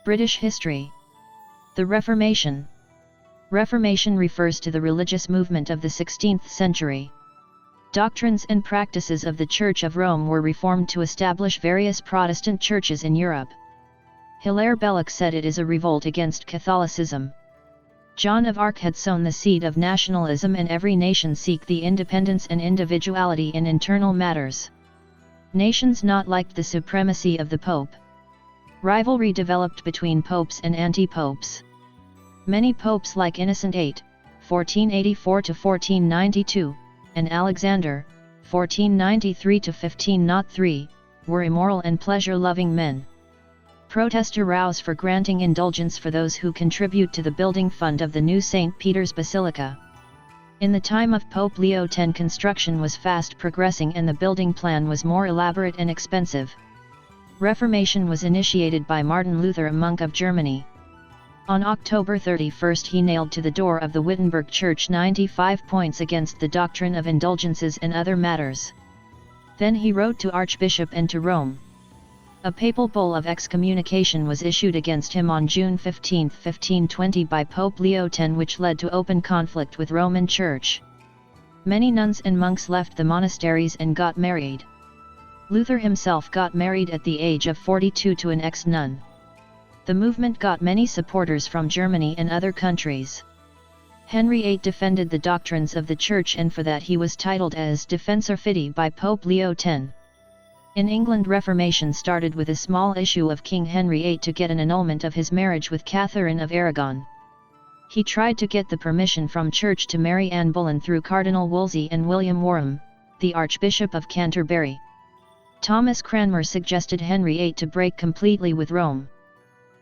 British history. The Reformation. Reformation refers to the religious movement of the 16th century. Doctrines and practices of the Church of Rome were reformed to establish various Protestant churches in Europe. Hilaire Belloc said it is a revolt against Catholicism. Joan of Arc had sown the seed of nationalism, and every nation seek the independence and individuality in internal matters. Nations not liked the supremacy of the Pope. Rivalry developed between popes and anti-popes. Many popes like Innocent VIII, 1484–1492, and Alexander, 1493–1503, were immoral and pleasure-loving men. Protest arose for granting indulgence for those who contribute to the building fund of the new St. Peter's Basilica. In the time of Pope Leo X, construction was fast progressing and the building plan was more elaborate and expensive. Reformation was initiated by Martin Luther, a monk of Germany. On October 31 he nailed to the door of the Wittenburg Church 95 points against the doctrine of indulgences and other matters. Then he wrote to Archbishop and to Rome. A papal bull of excommunication was issued against him on June 15, 1520 by Pope Leo X, which led to open conflict with Roman Church. Many nuns and monks left the monasteries and got married. Luther himself got married at the age of 42 to an ex-nun. The movement got many supporters from Germany and other countries. Henry VIII defended the doctrines of the Church, and for that he was titled as Defensor Fidei by Pope Leo X. In England, Reformation started with a small issue of King Henry VIII to get an annulment of his marriage with Catherine of Aragon. He tried to get the permission from Church to marry Anne Boleyn through Cardinal Wolsey and William Warham, the Archbishop of Canterbury. Thomas Cranmer suggested Henry VIII to break completely with Rome.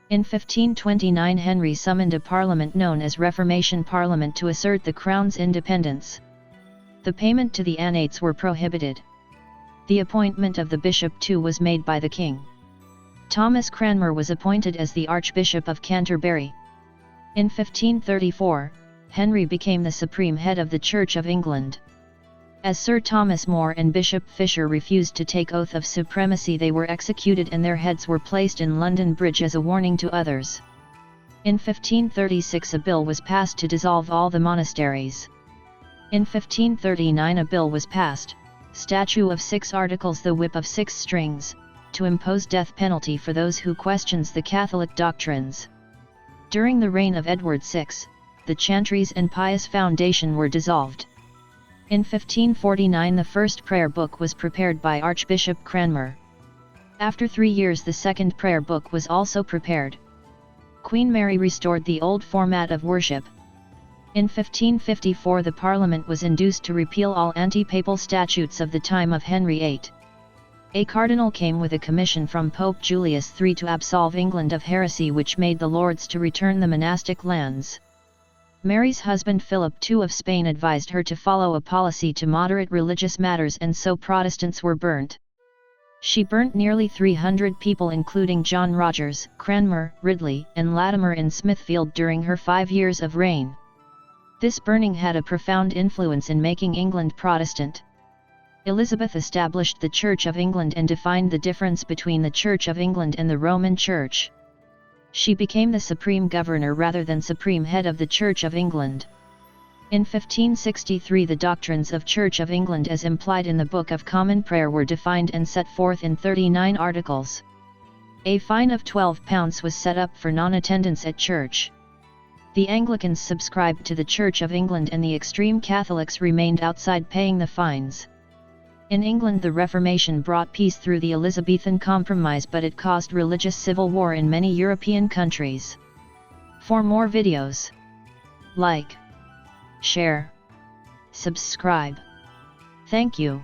In 1529 Henry summoned a parliament known as Reformation Parliament to assert the crown's independence. The payment to the annates were prohibited. The appointment of the bishop too was made by the king. Thomas Cranmer was appointed as the Archbishop of Canterbury. In 1534, Henry became the supreme head of the Church of England. As Sir Thomas More and Bishop Fisher refused to take oath of supremacy, they were executed and their heads were placed in London Bridge as a warning to others. In 1536 a bill was passed to dissolve all the monasteries. In 1539 a bill was passed, Statute of 6 Articles, the Whip of 6 Strings, to impose death penalty for those who questions the Catholic doctrines. During the reign of Edward VI, the chantries and pious foundation were dissolved. In 1549 the first prayer book was prepared by Archbishop Cranmer. After 3 years the second prayer book was also prepared. Queen Mary restored the old format of worship. In 1554 the Parliament was induced to repeal all anti-papal statutes of the time of Henry VIII. A cardinal came with a commission from Pope Julius III to absolve England of heresy, which made the lords to return the monastic lands. Mary's husband Philip II of Spain advised her to follow a policy to moderate religious matters, and so Protestants were burnt. She burnt nearly 300 people including John Rogers, Cranmer, Ridley, and Latimer in Smithfield during her 5 years of reign. This burning had a profound influence in making England Protestant. Elizabeth established the Church of England and defined the difference between the Church of England and the Roman Church. She became the supreme governor rather than supreme head of the Church of England. In 1563 the doctrines of Church of England as implied in the Book of Common Prayer were defined and set forth in 39 articles. A fine of £12 was set up for non-attendance at church. The Anglicans subscribed to the Church of England and the extreme Catholics remained outside paying the fines. In England the Reformation brought peace through the Elizabethan Compromise, but it caused religious civil war in many European countries. For more videos, like, share, subscribe. Thank you.